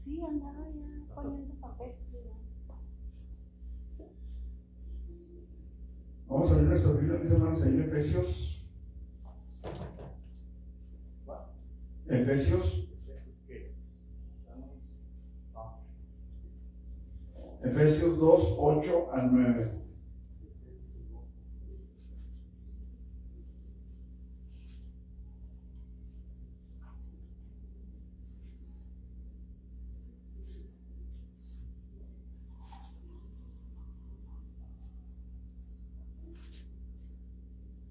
Sí, andaba ya poniendo papel. Vamos a abrir nuestra Biblia, mis hermanos, ahí en Efesios. Efesios 2, 8 al 9.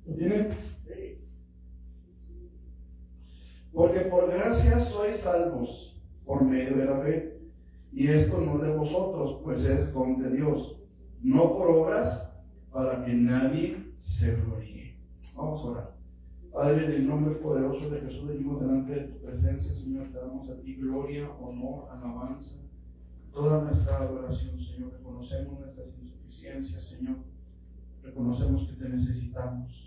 ¿Lo tienen? Porque por gracia sois salvos por medio de la fe, y esto no de vosotros, pues es don de Dios, no por obras, para que nadie se gloríe. Vamos a orar. Padre, en el nombre poderoso de Jesús, venimos delante de tu presencia, Señor, te damos a ti gloria, honor, alabanza, toda nuestra adoración, Señor. Reconocemos nuestras insuficiencias, Señor. Reconocemos que te necesitamos,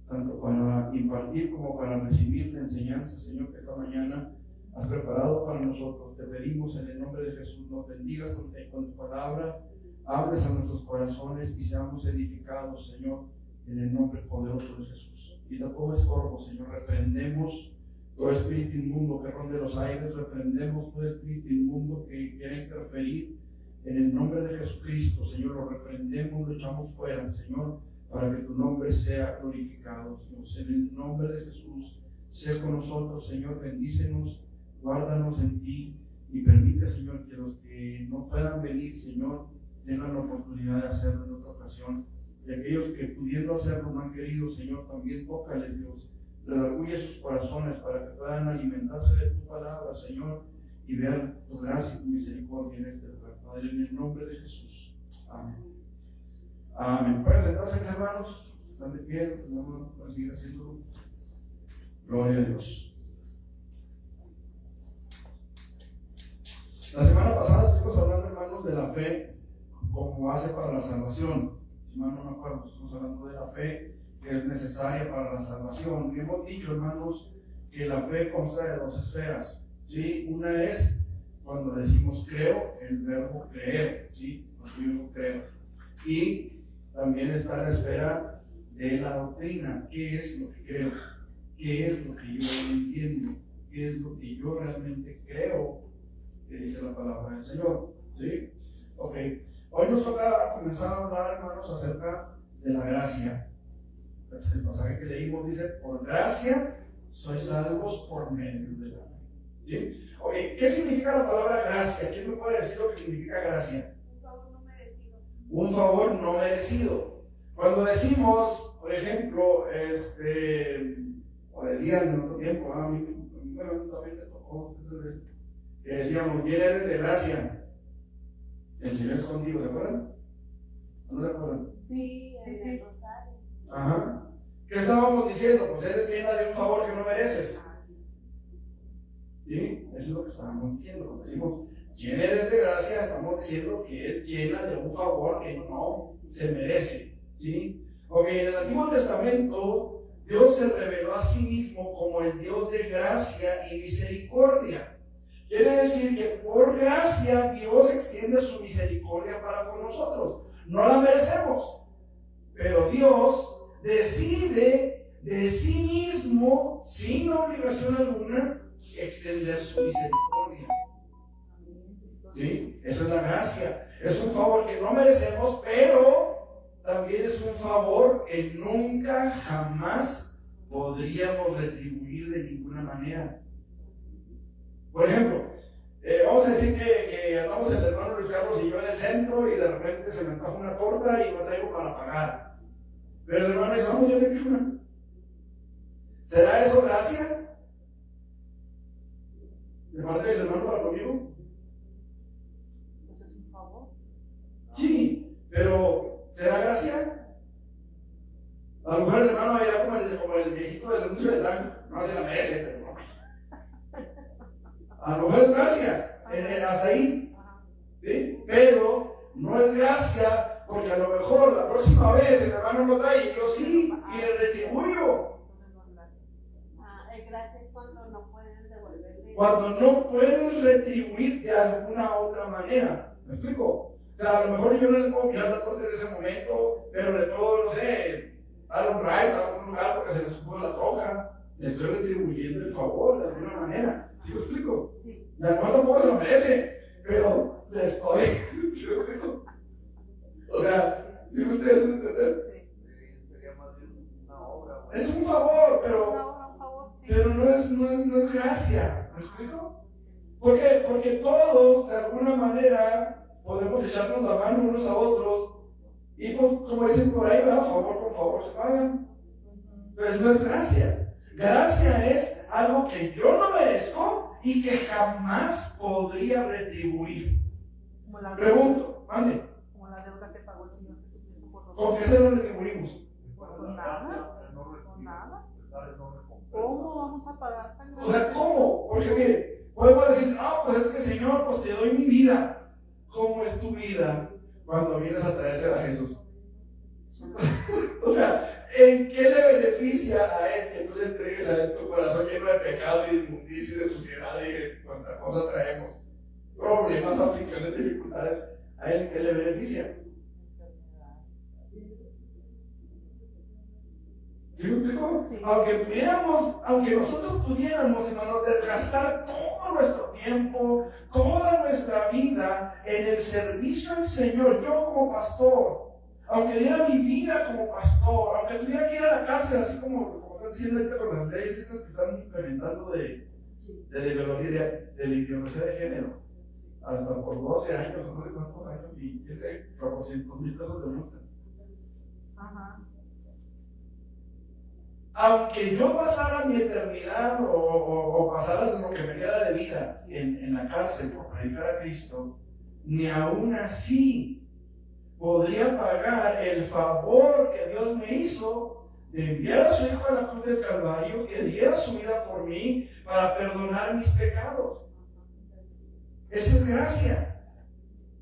tanto para impartir como para recibir la enseñanza, Señor, que esta mañana has preparado para nosotros. Te pedimos en el nombre de Jesús, nos bendigas con tu palabra, hables a nuestros corazones y seamos edificados, Señor, en el nombre poderoso de Jesús. Y todo estorbo, Señor, reprendemos todo espíritu inmundo que ronde los aires, reprendemos todo espíritu inmundo que quiera interferir en el nombre de Jesucristo, Señor, lo reprendemos, lo echamos fuera, Señor, para que tu nombre sea glorificado. Dios, en el nombre de Jesús, sé con nosotros, Señor, bendícenos, guárdanos en ti y permite, Señor, que los que no puedan venir, Señor, tengan la oportunidad de hacerlo en otra ocasión. Y aquellos que pudiendo hacerlo no han querido, Señor, también tócales, Dios, redarguye sus corazones para que puedan alimentarse de tu palabra, Señor, y ver tu gracia y tu misericordia en este lugar. Padre, en el nombre de Jesús. Amén. Amén. Pueden sentarse, mis hermanos, están de pie, vamos a seguir haciéndolo. Gloria a Dios. La semana pasada estuvimos hablando, hermanos, de la fe como base para la salvación. Si mal no me acuerdo, estamos hablando de la fe que es necesaria para la salvación. Y hemos dicho, hermanos, que la fe consta de dos esferas. ¿Sí? Una es cuando decimos creo, el verbo creer. ¿Sí? Cuando yo creo. Y también está la esfera de la doctrina. ¿Qué es lo que creo? ¿Qué es lo que yo entiendo? ¿Qué es lo que yo realmente creo que dice la palabra del Señor? ¿Sí? Ok. Hoy nos toca comenzar a hablar, hermanos, acerca de la gracia. El pasaje que leímos dice, por gracia sois salvos por medio de la fe. ¿Sí? Ok. ¿Qué significa la palabra gracia? ¿Quién me puede decir lo que significa gracia? Un favor no merecido. Un favor no merecido. Cuando decimos, por ejemplo, o decían en otro tiempo, a mí también me tocó, que decíamos, ¿quién eres de gracia? El Señor es contigo, ¿se acuerdan? ¿No se acuerdan? Sí, en el rosario. Ajá. ¿Qué estábamos diciendo? Pues eres llena de un favor que no mereces. ¿Sí? Eso es lo que estábamos diciendo. Cuando decimos, ¿quién eres de gracia? Estamos diciendo que es llena de un favor que no se merece. ¿Sí? Ok, en el Antiguo Testamento, Dios se reveló a sí mismo como el Dios de gracia y misericordia. Quiere decir que por gracia Dios extiende su misericordia para con nosotros. No la merecemos, pero Dios decide de sí mismo, sin obligación alguna, extender su misericordia. ¿Sí? Eso es la gracia. Es un favor que no merecemos, pero también es un favor que nunca, jamás podríamos retribuir de ninguna manera. Por ejemplo, vamos a decir que andamos el hermano Luis Carlos y yo en el centro y de repente se me antoja una torta y no traigo para pagar. Pero el hermano dice, vamos, yo le pido una. ¿Será eso gracia? ¿De parte del hermano para conmigo? ¿Eso es un favor? Sí, pero ¿será gracia? A lo mejor el hermano va a ir como el viejito del anuncio del tango. No se la merece, pero no. A lo mejor es gracia, hasta ahí, ¿sí? Pero no es gracia porque a lo mejor la próxima vez el hermano lo trae y yo sí, y le retribuyo. Gracia es cuando no pueden devolverle Cuando no puedes retribuir de alguna otra manera. ¿Me explico? O sea, a lo mejor yo no le puedo mirar la torta en ese momento, pero le puedo, no sé, dar un ride a algún lugar porque se le supo la troca. Le estoy retribuyendo el favor de alguna manera. ¿Sí me explico? Sí. A lo mejor tampoco se lo merece, pero le estoy. ¿Sí me explico? O sea, ¿sí ustedes entienden? Sería más bien una obra. Es un favor, pero Un favor, sí. Pero no es gracia, ¿me explico? ¿Por qué? Porque todos, de alguna manera, podemos echarnos la mano unos a otros y, pues, como dicen por ahí, ¿verdad? Favor con favor se pagan. Pero no es gracia. Gracia es algo que yo no merezco y que jamás podría retribuir. Como la Pregunto, mande, Como la deuda que pagó el Señor Jesucristo por ¿con nosotros. qué se lo retribuimos? Con nada. Con nada. ¿Cómo vamos a pagar tan grande? O sea, ¿cómo? Porque mire, podemos decir, pues es que Señor, pues te doy mi vida. ¿Cómo es tu vida cuando vienes a traerse a Jesús? O sea, ¿en qué le beneficia a Él que tú le entregues a Él tu corazón lleno de pecado y de inmundicia y de suciedad y de cuánta cosa traemos? Problemas, aflicciones, dificultades. ¿A Él en qué le beneficia? ¿Sí me explico? Sí. Aunque nosotros pudiéramos, hermanos, desgastar todo nuestro tiempo, toda nuestra vida en el servicio al Señor, yo como pastor, aunque diera mi vida como pastor, aunque tuviera que ir a la cárcel, así como están diciendo ahorita con las leyes estas que están implementando de la ideología de género, hasta por 12 años, no sé cuántos años, y ese 400,000 pesos de multa. Ajá. Aunque yo pasara mi eternidad o pasara lo que me queda de vida en la cárcel por predicar a Cristo, ni aún así podría pagar el favor que Dios me hizo de enviar a su Hijo a la cruz del Calvario, que diera su vida por mí para perdonar mis pecados. Esa es gracia.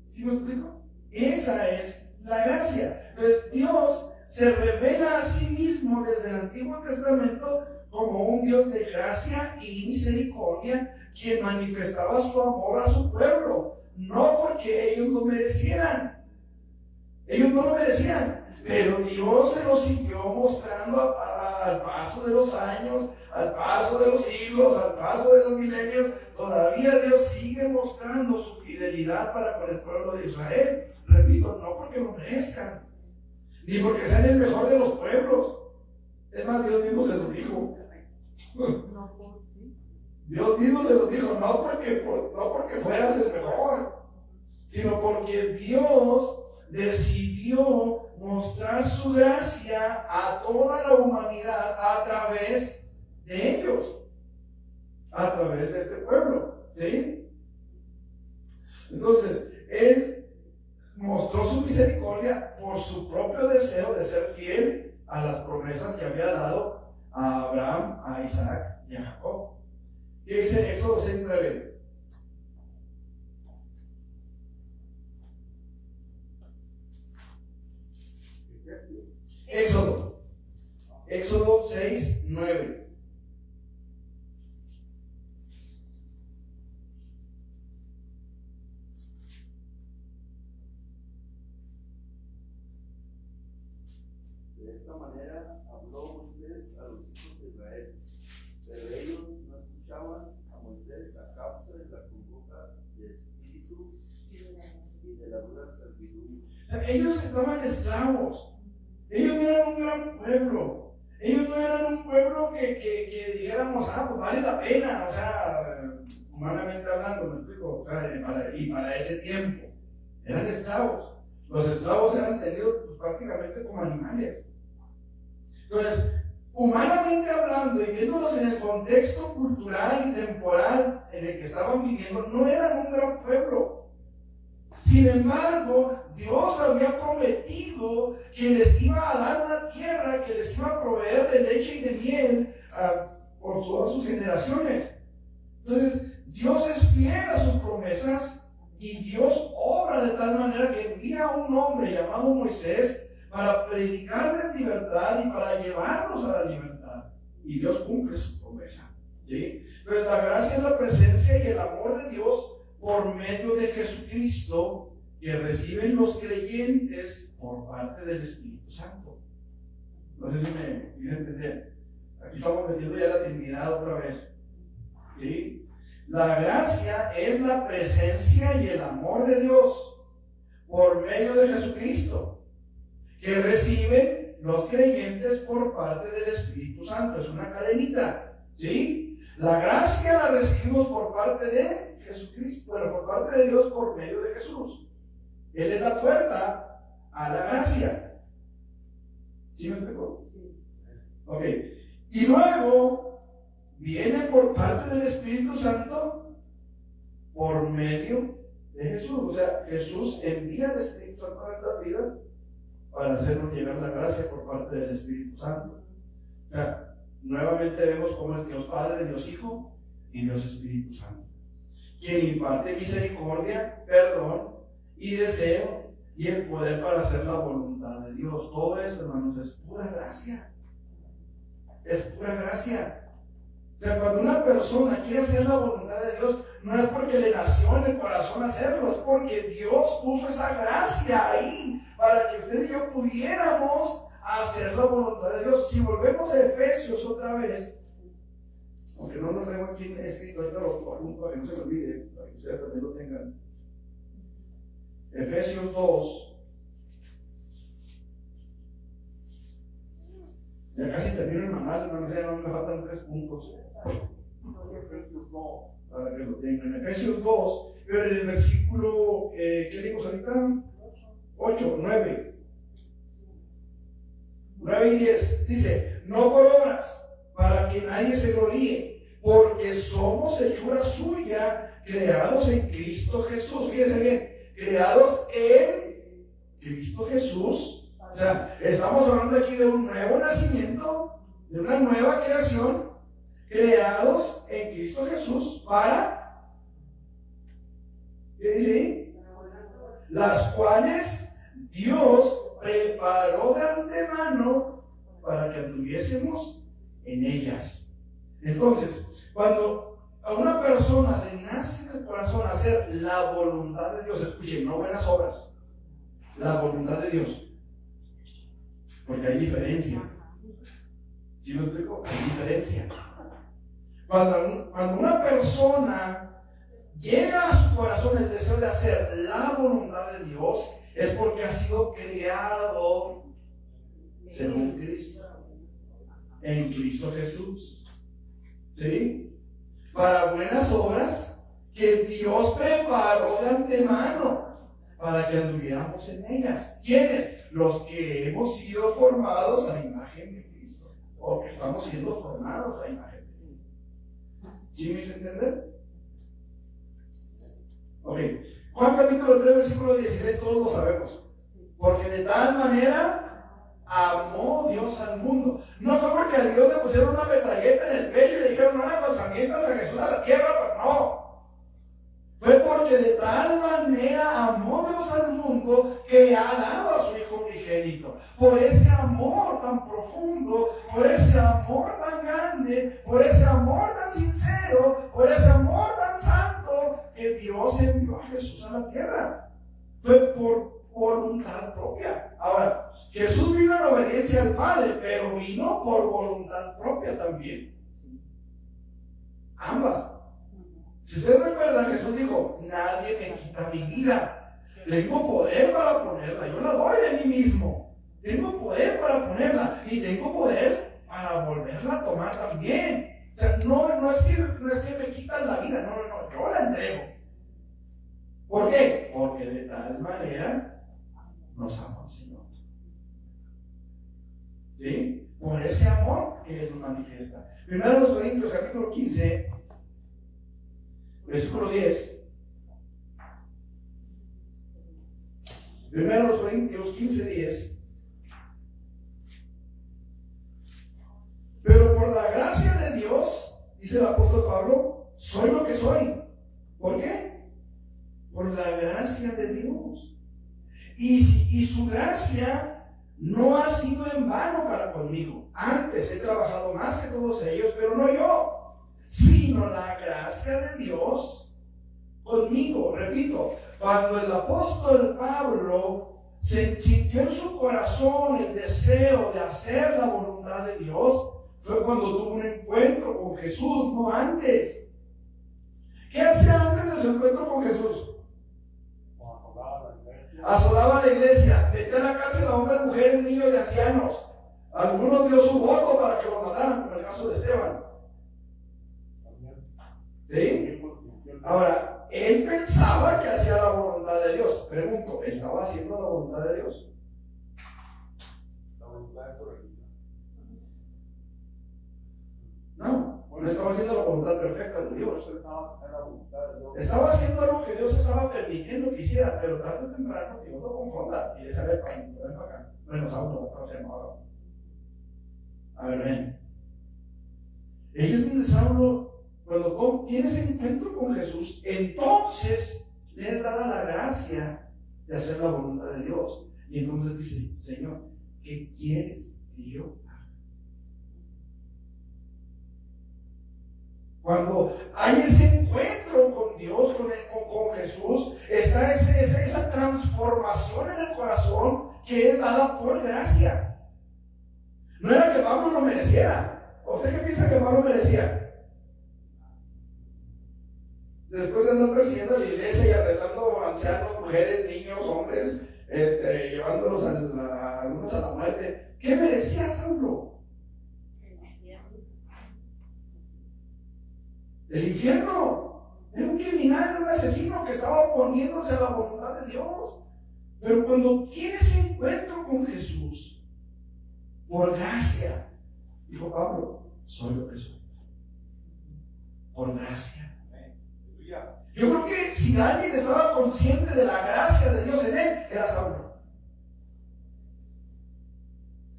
¿Sí me explico? Esa es la gracia. Entonces Dios se revela a sí mismo desde el Antiguo Testamento como un Dios de gracia y misericordia, quien manifestaba su amor a su pueblo, no porque ellos lo merecieran. Ellos no lo merecían, pero Dios se lo siguió mostrando al paso de los años, al paso de los siglos, al paso de los milenios. Todavía Dios sigue mostrando su fidelidad para con el pueblo de Israel. Repito, no porque lo merezcan, ni porque sean el mejor de los pueblos. Es más, Dios mismo se lo dijo. No, por sí. Dios mismo se lo dijo, no porque fueras el mejor, sino porque Dios decidió mostrar su gracia a toda la humanidad a través de ellos, a través de este pueblo, ¿sí? Entonces, Él mostró su misericordia por su propio deseo de ser fiel a las promesas que había dado a Abraham, a Isaac y a Jacob. Y dice Éxodo 6:9. Éxodo 6:9. De esta manera habló Moisés a los hijos de Israel, pero ellos no escuchaban a Moisés a causa de la congoja de espíritu y de la dura servidumbre. Ellos estaban esclavos. Ellos no eran un gran pueblo. Ellos no eran un pueblo que dijéramos, pues vale la pena, o sea, humanamente hablando, me explico, o sea, para ese tiempo. Eran esclavos. Los esclavos eran tenidos pues, prácticamente como animales. Entonces, humanamente hablando y viéndolos en el contexto cultural y temporal en el que estaban viviendo, no eran un gran pueblo. Sin embargo, Dios había prometido que les iba a dar una tierra que les iba a proveer de leche y de miel por todas sus generaciones. Entonces, Dios es fiel a sus promesas y Dios obra de tal manera que envía a un hombre llamado Moisés para predicar la libertad y para llevarnos a la libertad. Y Dios cumple su promesa. ¿Sí? Pero la gracia es la presencia y el amor de Dios por medio de Jesucristo que reciben los creyentes por parte del Espíritu Santo. No sé si me quieren entender. Aquí estamos metiendo ya la Trinidad otra vez. ¿Sí? La gracia es la presencia y el amor de Dios por medio de Jesucristo que reciben los creyentes por parte del Espíritu Santo. Es una cadenita. ¿Sí? La gracia la recibimos por parte de Jesucristo, bueno, por parte de Dios por medio de Jesús. Él es la puerta a la gracia. ¿Sí me explicó? Ok. Y luego viene por parte del Espíritu Santo por medio de Jesús. O sea, Jesús envía al Espíritu Santo a nuestras vidas para hacernos llegar la gracia por parte del Espíritu Santo. O sea, nuevamente vemos cómo es Dios Padre, Dios Hijo y Dios Espíritu Santo, quien imparte misericordia, perdón y deseo y el poder para hacer la voluntad de Dios. Todo esto, hermanos, es pura gracia. Es pura gracia. O sea, cuando una persona quiere hacer la voluntad de Dios, no es porque le nació en el corazón hacerlo, es porque Dios puso esa gracia ahí para que usted y yo pudiéramos hacer la voluntad de Dios. Si volvemos a Efesios otra vez, aunque no lo traigo aquí escrito, ahorita lo apunto para que no se me olvide, para que ustedes también lo tengan. Efesios 2. Ya casi termino el manual, hermanos, ya no me faltan 3 puntos. Para que lo tengan. Efesios 2, pero en el versículo, ¿qué dimos ahorita? 8, 9 y 10, dice: no por obras, para que nadie se gloríe, porque somos hechura suya, creados en Cristo Jesús. Fíjense bien, creados en Cristo Jesús. O sea, estamos hablando aquí de un nuevo nacimiento, de una nueva creación, creados en Cristo Jesús para, ¿qué dice? Las cuales Dios preparó de antemano para que anduviésemos en ellas. Entonces, cuando a una persona le nace en el corazón hacer la voluntad de Dios, escuchen, no buenas obras, la voluntad de Dios, porque hay diferencia. ¿Sí lo explico? Hay diferencia. Cuando una persona llega a su corazón el deseo de hacer la voluntad de Dios, es porque ha sido creado según Cristo, en Cristo Jesús. ¿Sí? Para buenas obras que Dios preparó de antemano para que anduviéramos en ellas. ¿Quiénes? Los que hemos sido formados a imagen de Cristo, o que estamos siendo formados a imagen de Cristo. ¿Sí me hice entender? Ok. Juan capítulo 3, versículo 16, todos lo sabemos. Porque de tal manera amó Dios al mundo. No fue porque a Dios le pusieron una metralleta en el pecho y le dijeron: no hagan lanzamientos a Jesús a la tierra, pero no. Fue porque de tal manera amó Dios al mundo que ha dado a su Hijo unigénito. Por ese amor tan profundo, por ese amor tan grande, por ese amor tan sincero, por ese amor tan santo, que Dios envió a Jesús a la tierra. Fue por voluntad propia. Ahora, Jesús vino en obediencia al Padre, pero vino por voluntad propia también. Ambas. Si usted recuerda, Jesús dijo: nadie me quita mi vida. Tengo poder para ponerla. Yo la doy de mí mismo. Tengo poder para ponerla. Y tengo poder para volverla a tomar también. O sea, no es que me quitan la vida. No. Yo la entrego. ¿Por qué? Porque de tal manera nos ama el Señor. ¿Sí? Por ese amor que Él nos manifiesta. Primero de los Corintios, capítulo 15. Versículo 10. Primero los Corintios 15:10. Pero por la gracia de Dios, dice el apóstol Pablo, soy lo que soy. ¿Por qué? Por la gracia de Dios. Y su gracia no ha sido en vano para conmigo. Antes he trabajado más que todos ellos, pero no yo, sino la gracia de Dios conmigo. Repito, cuando el apóstol Pablo se sintió en su corazón el deseo de hacer la voluntad de Dios, fue cuando tuvo un encuentro con Jesús, no antes. ¿Qué hacía antes de su encuentro con Jesús? Asolaba la iglesia, metía a la cárcel a hombres, mujeres, niños y ancianos. Algunos dio su voto para que lo mataran, como el caso de Esteban. ¿Sí? Ahora, él pensaba que hacía la voluntad de Dios. Pregunto, ¿estaba haciendo la voluntad de Dios? La voluntad de su religión. No estaba haciendo la voluntad perfecta de Dios. Estaba haciendo algo que Dios estaba permitiendo que hiciera, pero tarde o temprano Dios lo confronta y le sale para acá. Bueno, Saulo, ¿cómo se llamaba? A ver, ven. Ahí es donde Saulo, cuando tiene ese encuentro con Jesús, entonces le es dada la gracia de hacer la voluntad de Dios. Y entonces dice, Señor, ¿qué quieres que yo haga? Cuando hay ese encuentro con Dios, con Jesús, está esa transformación en el corazón que es dada por gracia. No era que Pablo lo mereciera. ¿Usted qué piensa que Pablo merecía? Después de andar persiguiendo a la iglesia y arrestando ancianos, mujeres, niños, hombres, llevándolos algunos a la muerte, ¿qué merecía Saulo? El infierno. Era un criminal, era un asesino que estaba oponiéndose a la voluntad de Dios. Pero cuando tiene ese encuentro con Jesús, por gracia, dijo Pablo, soy lo que soy. Por gracia. Yo creo que si alguien estaba consciente de la gracia de Dios en él, era Saulo.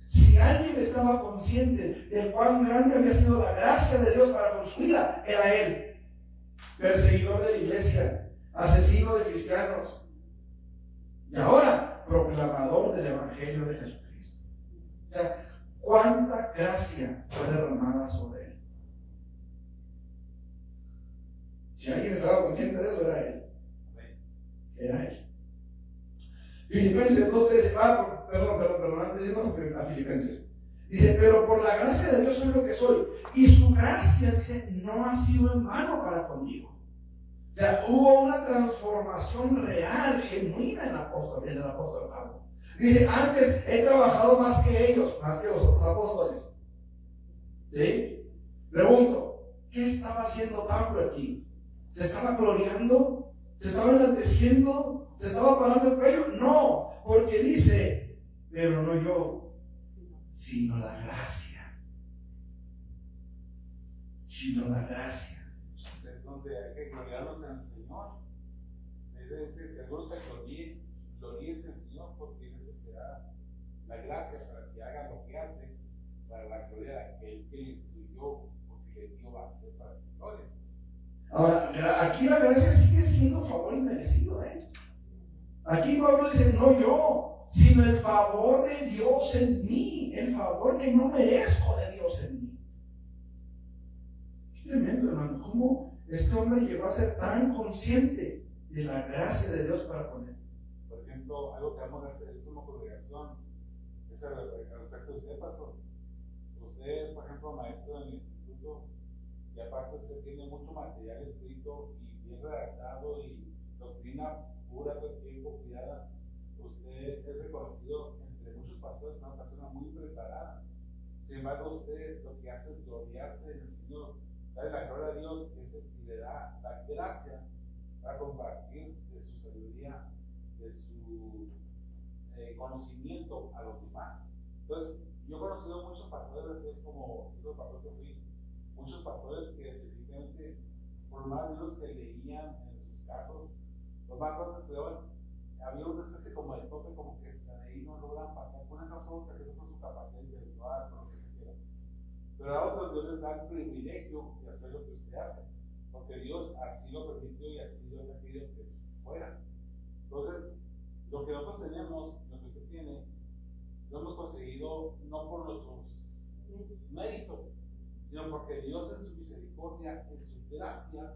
Si alguien estaba consciente de cuán grande había sido la gracia de Dios para con su vida, era él. Perseguidor de la iglesia, asesino de cristianos, y ahora proclamador del evangelio de Jesucristo. O sea, cuánta gracia fue derramada sobre él. Si alguien estaba consciente de eso, era él. Era él. Filipenses 2:13. Perdón, antes de irnos a Filipenses. Dice, pero por la gracia de Dios soy lo que soy. Y su gracia, dice, no ha sido en vano para conmigo. O sea, hubo una transformación real, genuina en el apóstol Pablo. Dice, antes he trabajado más que ellos, más que los otros apóstoles. ¿Sí? Pregunto, ¿qué estaba haciendo Pablo aquí? ¿Se estaba gloriando? ¿Se estaba enalteciendo? ¿Se estaba parando el cuello? No, porque dice, pero no yo, sino la gracia. Sino la gracia. Es donde hay que gloriarnos en el Señor. Seguro se gloríes en el Señor, porque Él es el que da la gracia para que haga lo que hace, para la gloria de aquel que le instruyó, porque le dio base para su gloria. Ahora, aquí la gracia sigue siendo favor inmerecido, Aquí Pablo dice, no yo, sino el favor de Dios en mí, el favor que no merezco de Dios en mí. Qué tremendo, hermano, cómo este hombre llegó a ser tan consciente de la gracia de Dios para con él. Por ejemplo, algo que vamos a hacer es una congregación, es al respecto de usted, pastor. Usted es, por ejemplo, maestro en el instituto, y aparte usted tiene mucho material escrito y bien redactado y doctrina pura, todo el tiempo cuidada. Usted es reconocido entre muchos pastores, una persona muy preparada. Sin embargo, usted lo que hace es gloriarse en el Señor, darle la gloria a Dios, que es el que le da la gracia para compartir de su sabiduría, de su conocimiento a los demás. Entonces, yo he conocido muchos pastores, así es como dijo el pastor que fui, muchos pastores que definitivamente, por más libros que leían en sus casos, los más cortos que estudiaban, había una especie como de toque, como que de ahí no logran pasar por una razón, que por su capacidad intelectual, por lo que se quiera. Pero a otros Dios les da el privilegio de hacer lo que usted hace, porque Dios así lo permitió y así Dios ha querido que fuera. Entonces, lo que nosotros tenemos, lo que usted tiene, lo hemos conseguido no por nuestros méritos, sino porque Dios en su misericordia, en su gracia,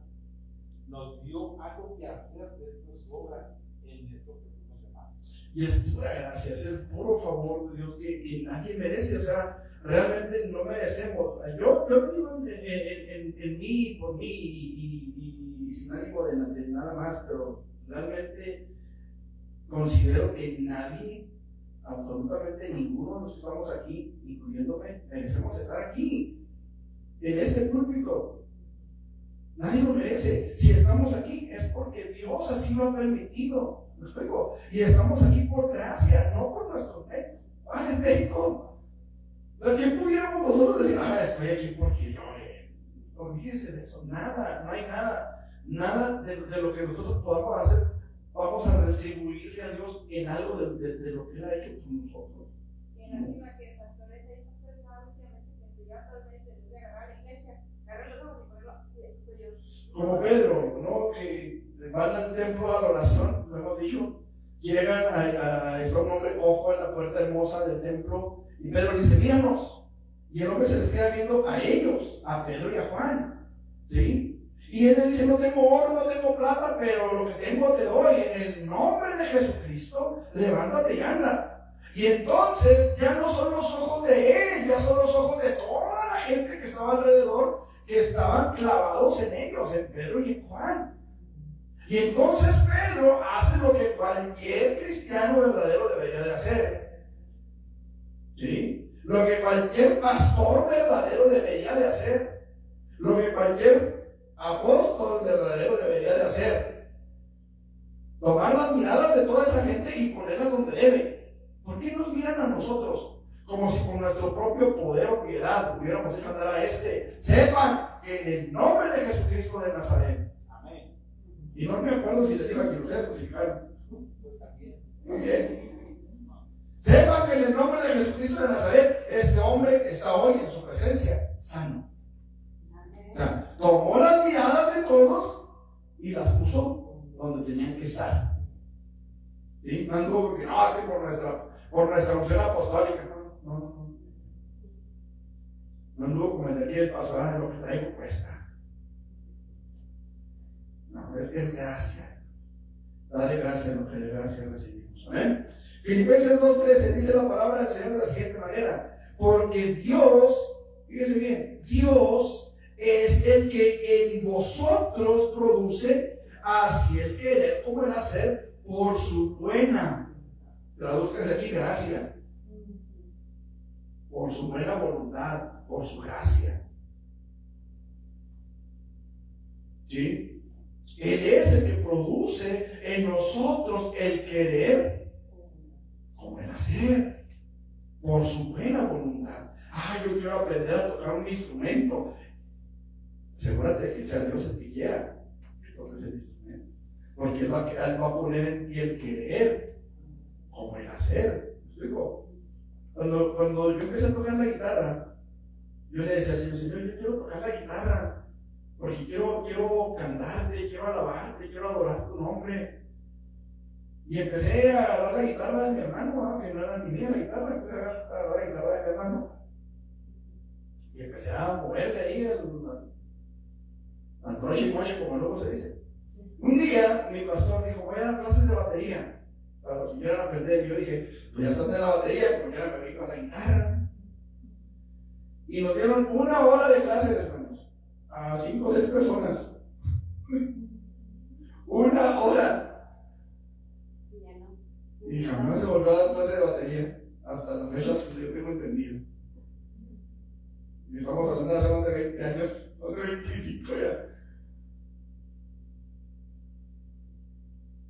nos dio algo que hacer dentro de su obra en esto que nos llamamos. Y es pura gracia, es el puro favor de Dios que nadie merece, o sea, realmente no merecemos. Yo lo digo en mí, por mí, y sin ánimo de nada más, pero realmente considero que nadie, absolutamente ninguno de los que estamos aquí, incluyéndome, merecemos estar aquí, en este púlpito. Nadie lo merece. Si estamos aquí es porque Dios así lo ha permitido. ¿Me explico? Y estamos aquí por gracia, no por nuestro mérito. O sea, ¿qué pudiéramos nosotros decir? Estoy aquí porque yo, olvídese de eso. Nada, no hay nada. Nada de lo que nosotros podamos hacer, vamos a retribuirle a Dios en algo de lo que Él ha hecho por nosotros. Y en la última que pastores hay pastores últimamente que se llevan todo el mes de agarrar la iglesia, agarrar los ojos y ponerlo como Pedro, ¿no? Que van al templo a la oración, lo hemos dicho, llegan está un hombre cojo en la puerta hermosa del templo, y Pedro dice, míranos, y el hombre se les queda viendo a ellos, a Pedro y a Juan, ¿sí? Y él le dice, no tengo oro, no tengo plata, pero lo que tengo te doy, en el nombre de Jesucristo, levántate y anda. Y entonces ya no son los ojos de él, ya son los ojos de toda la gente que estaba alrededor, que estaban clavados en ellos, en Pedro y en Juan. Y entonces Pedro hace lo que cualquier cristiano verdadero debería de hacer, ¿sí? Lo que cualquier pastor verdadero debería de hacer, lo que cualquier apóstol verdadero debería de hacer: tomar las miradas de toda esa gente y ponerlas donde debe. ¿Por qué nos miran a nosotros? Como si con nuestro propio poder o piedad pudiéramos hecho andar a este. Sepan que en el nombre de Jesucristo de Nazaret. Amén. Y no me acuerdo si les digo que ustedes crucificaron. Pues también. Muy bien. Sepan que en el nombre de Jesucristo de Nazaret, este hombre está hoy en su presencia, sano. O sea, tomó las miradas de todos y las puso donde tenían que estar. ¿Sí? No anduvo porque no, es que por nuestra unción apostólica. No anduvo como el de aquí el paso, lo que traigo cuesta. No, es gracia. Dale gracia a lo que de gracia recibimos. Amén. Filipenses 2:13 dice la palabra del Señor de la siguiente manera: porque Dios, fíjese bien, Dios es el que en vosotros produce así el querer como el hacer por su buena, tradúzcase aquí, gracia, por su buena voluntad, por su gracia. ¿Sí? Él es el que produce en nosotros el querer como el hacer, por su buena voluntad. Yo quiero aprender a tocar un instrumento. Asegúrate de que sea Dios el que quiera que toques el instrumento, porque Él va a poner en ti el querer como el hacer. ¿Me explico? Cuando yo empecé a tocar la guitarra, yo le decía al Señor, yo quiero tocar la guitarra, porque quiero cantarte, quiero alabarte, quiero adorar tu nombre. Y empecé a agarrar la guitarra de mi hermano, que no era ni mía la guitarra, empecé a agarrar la guitarra de mi hermano. Y empecé a moverle ahí al broche moche, como luego se dice. Un día mi pastor dijo, voy a dar clases de batería para los que quieran aprender. Y yo dije, pues ya están de la batería, porque ahora me dedico a la guitarra. Y nos dieron 1 hora de clases, hermanos, a 5 o 6 personas. 1 hora. Y jamás se volvió a dar clase de batería, hasta las fechas que yo tengo entendido. Y estamos hablando de hace más de 20 años, más de 25 ya.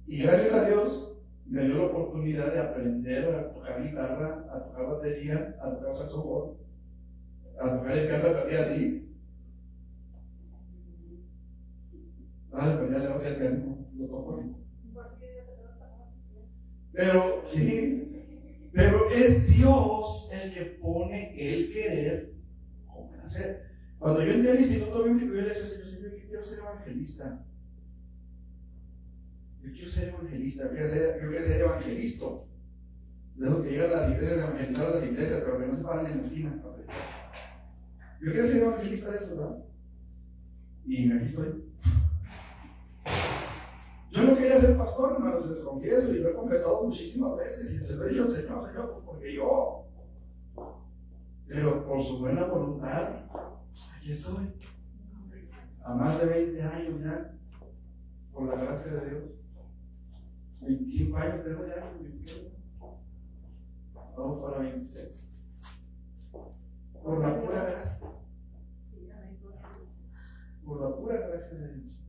Y gracias a Dios me dio la oportunidad de aprender a tocar guitarra, a tocar batería, a tocar saxofón, a tocar el piano, aprendí así. Pero ya le voy a hacer el piano, lo toco ahorita. Pero es Dios el que pone el querer como el hacer. Cuando yo entré al instituto bíblico, yo le decía, Señor, yo quiero ser evangelista. Yo quiero ser evangelista. De los que llegan a las iglesias a evangelizar a las iglesias, pero que no se paran en la esquina. Yo quería ser evangelista de eso, ¿verdad? Y aquí estoy. Yo no quería ser pastor, hermanos, les confieso, y lo he confesado muchísimas veces, y se lo he dicho al Señor, porque yo. Pero por su buena voluntad, aquí estoy. A más de 20 años ya, por la gracia de Dios. 25 años tengo ya, 25. Vamos para 26. Por la pura gracia. Por la pura gracia de Dios.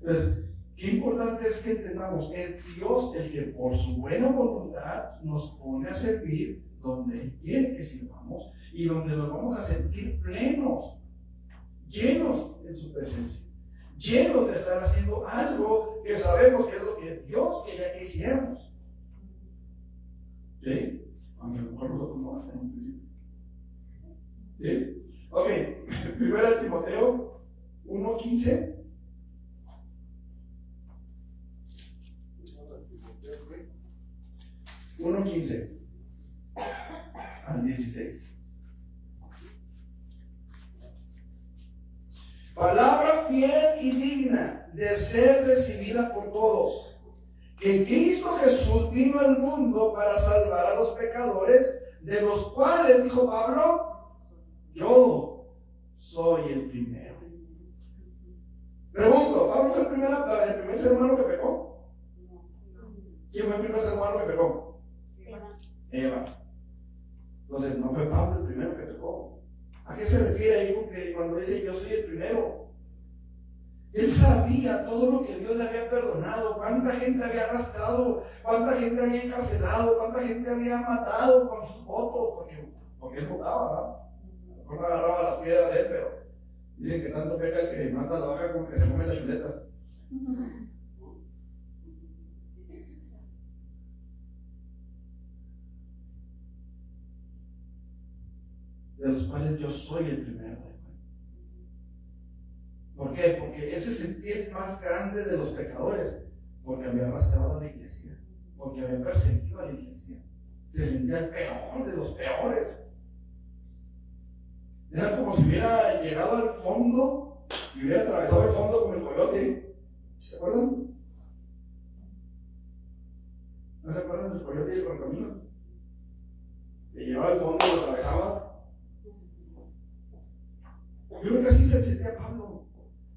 Entonces, qué importante es que entendamos, es Dios el que por su buena voluntad nos pone a servir donde Él quiere que sirvamos y donde nos vamos a sentir plenos, llenos en su presencia, llenos de estar haciendo algo que sabemos que es lo que Dios quería que hiciéramos. ¿Sí? Aunque a lo mejor nosotros no hacemos un principio. ¿Sí? Ok, 1 Timoteo 1:15. 1:15 al 16. Palabra fiel y digna de ser recibida por todos, que Cristo Jesús vino al mundo para salvar a los pecadores, de los cuales, dijo Pablo, yo soy el primero. Pregunto, ¿Pablo fue el primer ser humano que pecó? ¿Quién fue el primer ser humano que pecó? Eva. Entonces, no fue Pablo el primero que pecó. ¿A qué se refiere ahí cuando dice yo soy el primero? Él sabía todo lo que Dios le había perdonado, cuánta gente había arrastrado, cuánta gente había encarcelado, cuánta gente había matado con sus votos, porque él votaba, ¿verdad? A lo mejor no agarraba las piedras él, pero dicen que tanto peca el que mata a la vaca como que se come las chuletas. De los cuales yo soy el primero. ¿Por qué? Porque él se sentía el más grande de los pecadores, porque había arrastrado a la iglesia, porque había perseguido a la iglesia. Se sentía el peor de los peores. Era como si hubiera llegado al fondo y hubiera atravesado el fondo como el coyote. ¿Se acuerdan? ¿No se acuerdan del coyote y el correcamino? Le llevaba al fondo y lo atravesaba. Yo creo que así se sentía Pablo.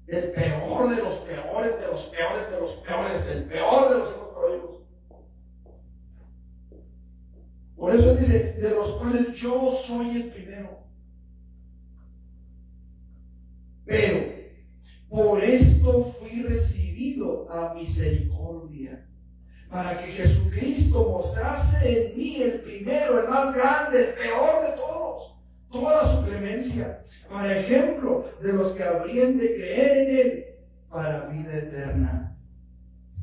El peor de los peores, de los peores, de los peores, el peor de los hijos pródigos. Por eso él dice, de los cuales yo soy el primero. Pero por esto fui recibido a misericordia, para que Jesucristo mostrase en mí el primero, el más grande, el peor de todos, toda su clemencia, para ejemplo de los que habrían de creer en Él para vida eterna.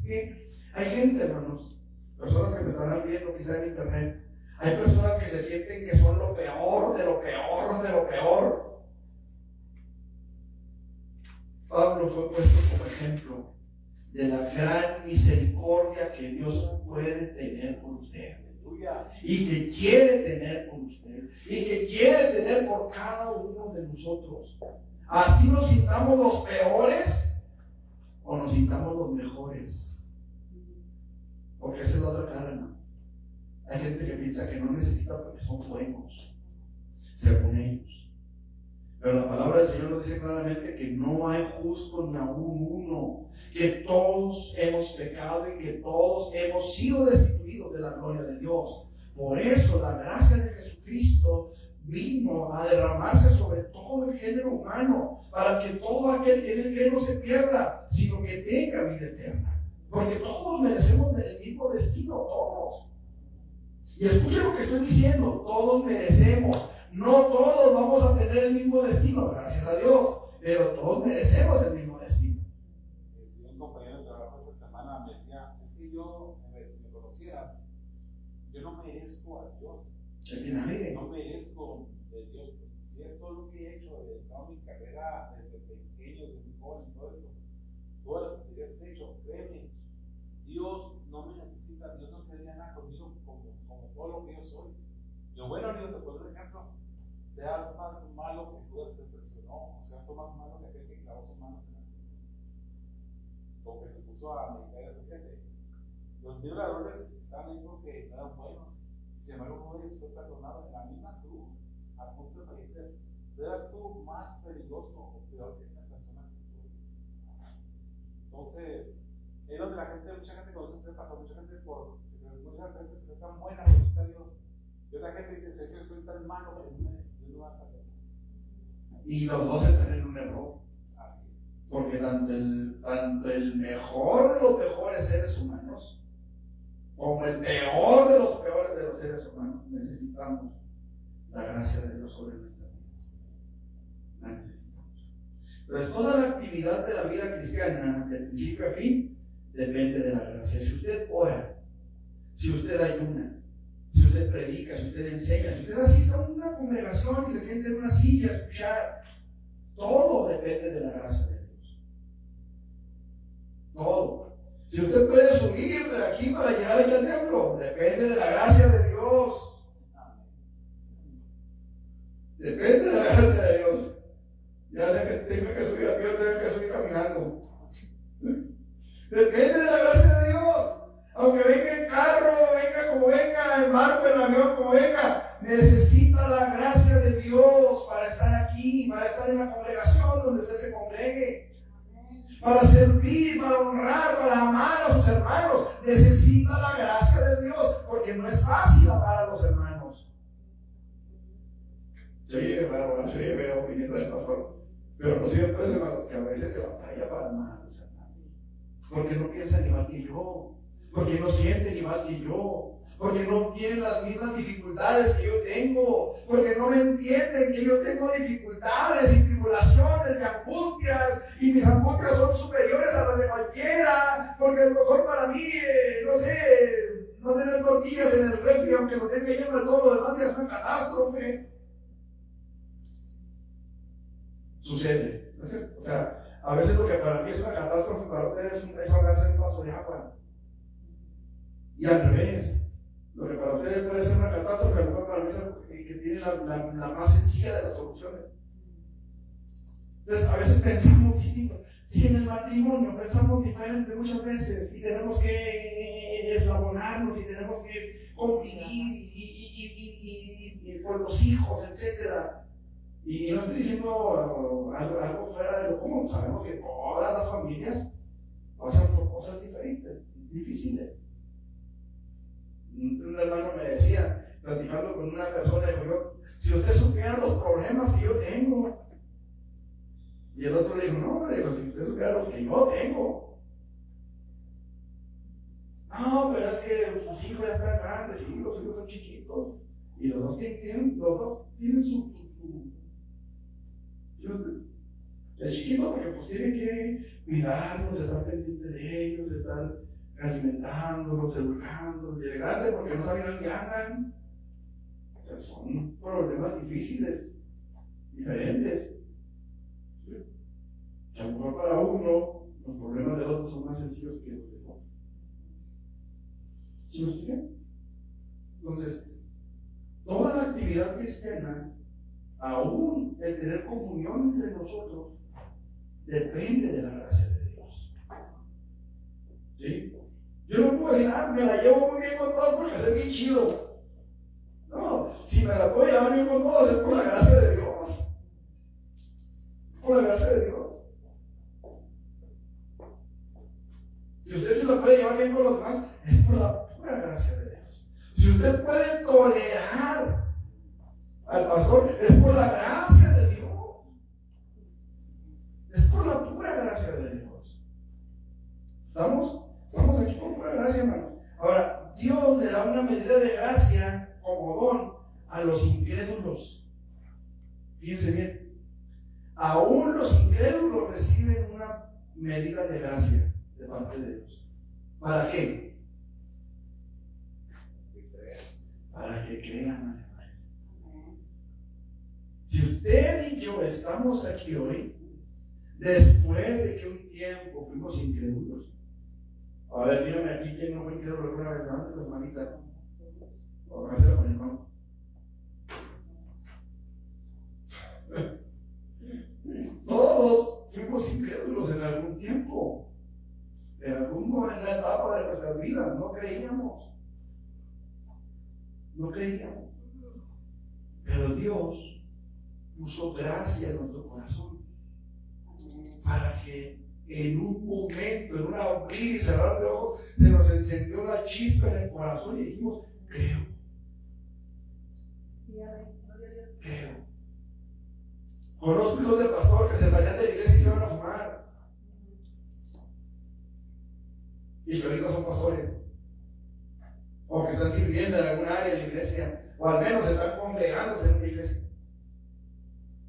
¿Sí? Hay gente, hermanos, personas que me estarán viendo quizá en internet, hay personas que se sienten que son lo peor, de lo peor, de lo peor. Pablo fue puesto como ejemplo de la gran misericordia que Dios puede tener con usted. Y que quiere tener con usted, y que quiere tener por cada uno de nosotros. Así nos sintamos los peores o nos sintamos los mejores, porque esa es la otra cara, ¿no? Hay gente que piensa que no necesita porque son buenos, según ellos, pero la palabra del Señor nos dice claramente que no hay justo ni aún uno, que todos hemos pecado y que todos hemos sido destituidos de la gloria de Dios. Por eso la gracia de Jesucristo vino a derramarse sobre todo el género humano, para que todo aquel que en él cree no se pierda, sino que tenga vida eterna. Porque todos merecemos el mismo destino, todos. Y escuchen lo que estoy diciendo, todos merecemos. No todos vamos a tener el mismo destino, gracias a Dios, pero todos merecemos el mismo destino. Un compañero de trabajo esta semana me decía, es que yo, si me conocieras, yo no merezco a Dios. Es que nadie. No merezco de Dios. Si es todo lo que he hecho, de toda mi carrera, desde pequeño, desde muy joven, todo eso, todas las actividades que he hecho, créeme, Dios no me necesita, Dios no quería nada conmigo como todo lo que yo soy. Yo, bueno, Dios, te puedo dar un ejemplo. seas más malo que Judas que presionó, o seas tú más malo que aquel que clavó sus manos en la cruz, o que se puso a meditar a su gente. Los violadores estaban ahí porque no eran buenos, sin embargo, uno de ellos fue perdonado en la misma cruz, a punto de fallecer. ¿Eras tú más peligroso o peor que esa persona que estuvo? Entonces, es donde mucha gente conoce usted, pasó, mucha gente se ve tan buena que está Dios. Y otra gente dice, sé que soy tan malo que no va a pasar. Y los dos están en un error. Así. Porque tanto el mejor de los mejores seres humanos, como el peor de los peores de los seres humanos, necesitamos la gracia de Dios sobre nuestra vida. La necesitamos. Entonces, toda la actividad de la vida cristiana, de principio a fin, depende de la gracia. Si usted ora, si usted ayuna, si usted predica, si usted enseña, si usted asiste a una congregación y se siente en una silla a escuchar, todo depende de la gracia de Dios. Todo. Si usted puede subir de aquí para llegar aquí al templo, depende de la gracia de Dios. Depende de la gracia de Dios. Ya sé que tengo que subir a pie, tengo que subir caminando. Depende de la gracia de Dios. Aunque venga en carro, venga como venga, en barco, en avión, como venga, necesita la gracia de Dios para estar aquí, para estar en la congregación donde usted se congregue, para servir, para honrar, para amar a sus hermanos. Necesita la gracia de Dios, porque no es fácil amar a los hermanos. Se oye raro, se oye feo viniendo del pastor, pero lo cierto es, hermanos, que a veces se batalla para amar a los hermanos, porque no piensan igual que yo, porque no sienten igual que yo, porque no tienen las mismas dificultades que yo tengo, porque no me entienden que yo tengo dificultades y tribulaciones y angustias, y mis angustias son superiores a las de cualquiera, porque a lo mejor para mí, no sé, no tener tortillas en el refri, aunque lo tenga lleno de todo lo demás, ya es una catástrofe. Sucede, ¿no es cierto? O sea, a veces lo que para mí es una catástrofe, para ustedes es ahogarse en un vaso de agua. Y al revés, lo que para ustedes puede ser una catástrofe, a lo mejor para mí es algo que tiene la más sencilla de las soluciones. Entonces, a veces pensamos distinto. Si en el matrimonio pensamos diferente muchas veces y tenemos que eslabonarnos y tenemos que convivir y con los hijos, etc. Y no estoy diciendo algo fuera de lo común. Sabemos que todas las familias pasan por cosas diferentes, difíciles. Un hermano me decía, platicando con una persona, dijo yo, si usted supiera los problemas que yo tengo. Y el otro le dijo, no, si usted supiera los que yo tengo. No, pero es que sus hijos ya están grandes, sí, los hijos son chiquitos. Y los dos tienen su el chiquito, porque pues tiene que cuidarlos, estar pendiente de ellos, estar alimentándolos, educándolos, y el grande porque no saben dónde andan. O sea, son problemas difíciles, diferentes. Y a lo mejor para uno, los problemas del otro son más sencillos que los del otro. ¿Sí me explican? Entonces, toda la actividad cristiana, aún el tener comunión entre nosotros, depende de la gracia de Dios. ¿Sí? Yo no puedo decir, me la llevo muy bien con todos porque soy bien chido. No, si me la puedo llevar bien con todos es por la gracia de Dios. Por la gracia de Dios. Si usted se la puede llevar bien con los demás, es por la pura gracia de Dios. Si usted puede tolerar al pastor, es por la gracia de Dios. Es por la pura gracia de Dios. ¿Estamos aquí por pura gracia, hermanos? Ahora, Dios le da una medida de gracia como don a los incrédulos. Fíjense bien. Aún los incrédulos reciben una medida de gracia de parte de Dios. ¿Para qué? Para que crean. Si usted y yo estamos aquí hoy, después de que un tiempo fuimos incrédulos. A ver, dígame aquí quién no fue incrédulo alguna vez. Levante la manita. O hágasela con el hermano. incrédulos en algún tiempo, en alguna etapa de nuestras vidas, no creíamos. Pero Dios puso gracia en nuestro corazón para que en un momento, en un abrir y cerrar de ojos, se nos encendió una chispa en el corazón y dijimos, creo. Conozco hijos de pastor que se salían de la iglesia y se iban a fumar. Y que ahorita son pastores. O que están sirviendo en algún área de la iglesia. O al menos están congregándose en una iglesia.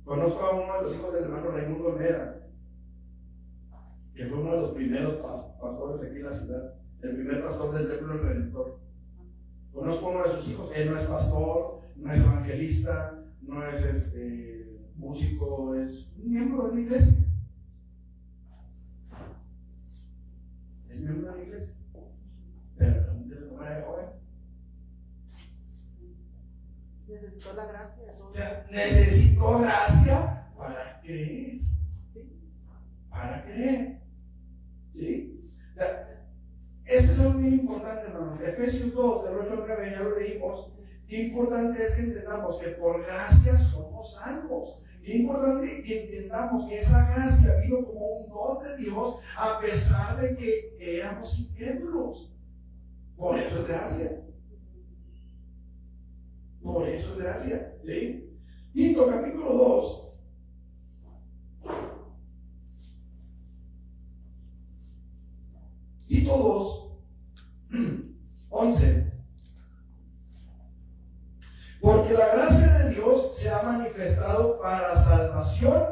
Conozco a uno de los hijos del hermano Raimundo Olmeda, que fue uno de los primeros pastores aquí en la ciudad. El primer pastor del Templo del Redentor. Conozco a uno de sus hijos. Él no es pastor, no es evangelista, no es músico, es miembro de la iglesia. Es miembro de la iglesia. Pero también tiene que tomar ahora. Necesitó la gracia de todos. O sea, necesitó gracia para creer. Para creer. ¿Sí? O sea, esto es algo bien importante, hermanos. Efesios 2, del 8 al 9, ya lo leímos. Qué importante es que entendamos que por gracia somos salvos. Qué importante que entendamos que esa gracia vino como un don de Dios a pesar de que éramos incrédulos. Por eso es gracia. Por eso es gracia. ¿Sí? Tito capítulo 2. Tito 2, 11. Porque la gracia de Dios se ha manifestado para salvación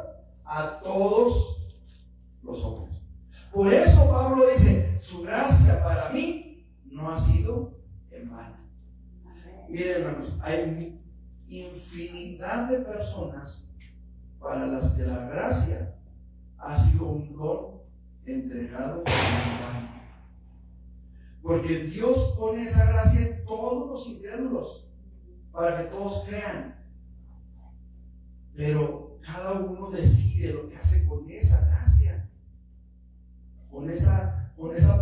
a todos los hombres. Por eso Pablo dice, su gracia para mí no ha sido en vano. Miren, hermanos, hay infinidad de personas para las que la gracia ha sido un don entregado en vano. Porque Dios pone esa gracia en todos los incrédulos, para que todos crean. Pero cada uno decide lo que hace con esa gracia, con esa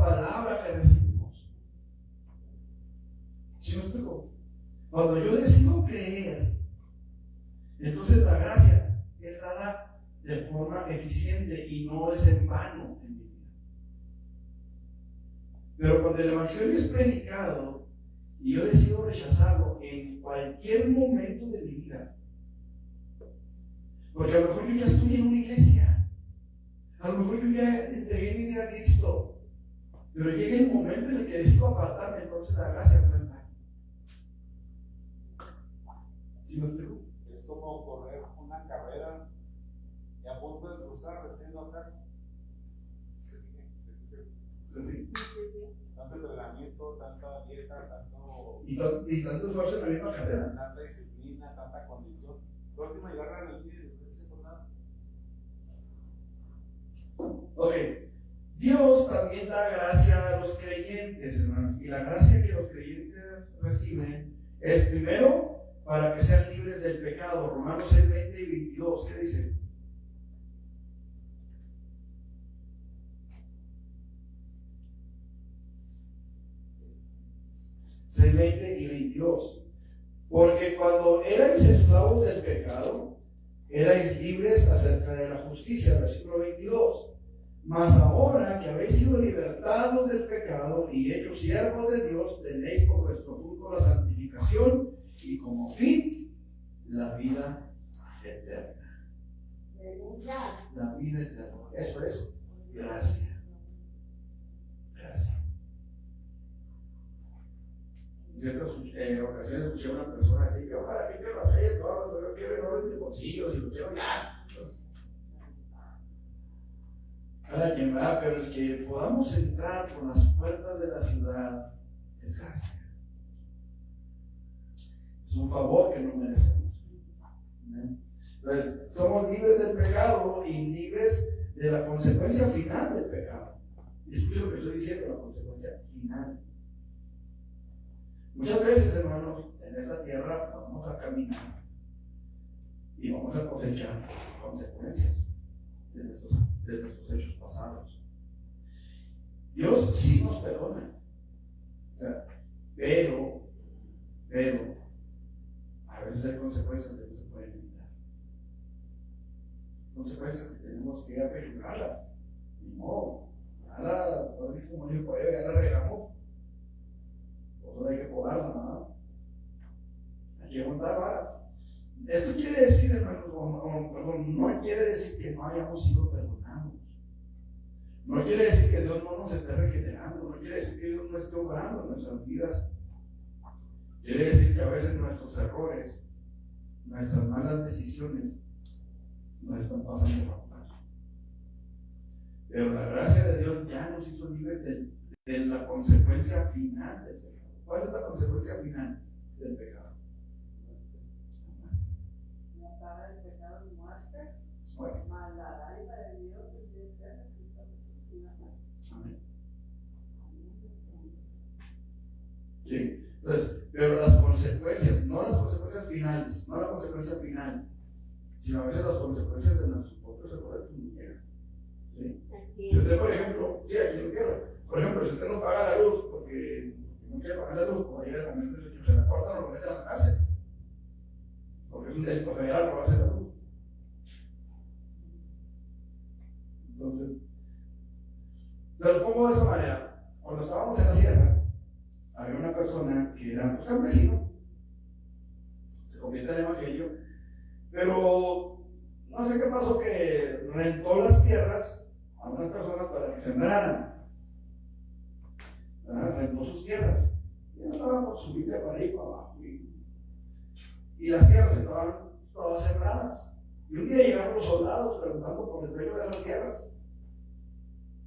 palabra que recibimos. ¿Sí me explico? Cuando yo decido creer, entonces la gracia es dada de forma eficiente y no es en vano en mi vida. Pero cuando el evangelio es predicado y yo decido rechazarlo en cualquier momento de mi vida, porque a lo mejor yo ya estoy en una iglesia, a lo mejor yo ya entregué mi vida a Cristo, pero llega el momento en el que decido apartarme, entonces la gracia fue en vano. ¿Sí me explico? Es como correr una carrera y a punto de cruzar, recién no hacer. Tanto entrenamiento, tanta dieta, tanto. Y tanto esfuerzo en la misma carrera. Tanta disciplina, tanta condición. La última llegar a la línea y no se por nada. Ok. Dios también da gracia a los creyentes, hermanos. Y la gracia que los creyentes reciben es primero para que sean libres del pecado. Romanos 6, 20 y 22. ¿Qué dice? 6, 20 y 22. Porque cuando erais esclavos del pecado, erais libres acerca de la justicia. Versículo 22. Mas ahora que habéis sido libertados del pecado y hechos siervos de Dios, tenéis por vuestro fruto la santificación y como fin la vida eterna. La vida eterna. Eso es gracia. Gracia. En ciertas ocasiones escuché a una persona decir: yo para qué quiero las leyes, yo quiero oro en mis bolsillos y lo quiero ya. Cada quien va, pero el que podamos entrar por las puertas de la ciudad es gracia. Es un favor que no merecemos. Entonces, somos libres del pecado y libres de la consecuencia final del pecado. Y escuchen lo que estoy diciendo, la consecuencia final. Muchas veces, hermanos, en esta tierra vamos a caminar y vamos a cosechar consecuencias de nuestros hechos Dios sí nos perdona. O sea, pero, a veces hay consecuencias que no se pueden evitar. Consecuencias que tenemos que apechugarlas. Ni modo. Ahora, como dijo por ahí, ya la regamos. Pues ahora hay que podarla, ¿no? Hay que aguantar vara. Esto quiere decir, hermanos, no quiere decir que no hayamos sido perdonados. No quiere decir que Dios no nos esté regenerando. No quiere decir que Dios no esté obrando en nuestras vidas. Quiere decir que a veces nuestros errores, nuestras malas decisiones, nos están pasando factura. Pero la gracia de Dios ya nos hizo libres de la consecuencia final del pecado. ¿Cuál es la consecuencia final del pecado? La paga del pecado es muerte, Bueno, mas la dádiva de Dios es vida eterna en Cristo Jesús. amén. Sí, entonces, pero las consecuencias, no las consecuencias finales, no la consecuencia final, sino a veces las consecuencias de nuestros propios errores nos llegan. ¿Sí? Si usted, por ejemplo, sí, aquí en tierra, por ejemplo, si usted no paga la luz porque no quiere pagar la luz, pues ahí el momento de que se la cortan o lo meten a la cárcel. Porque es un delito federal robarse la luz. Entonces, se los pongo de esa manera. Cuando estábamos en la sierra, había una persona que era pues, campesino, se convierte en evangelio, pero no sé qué pasó, que rentó las tierras a unas personas para que sembraran. Rentó sus tierras. Y andaba con su Biblia para arriba y para abajo. Y las tierras estaban todas sembradas. Y un día llegaron los soldados preguntando por el dueño de esas tierras.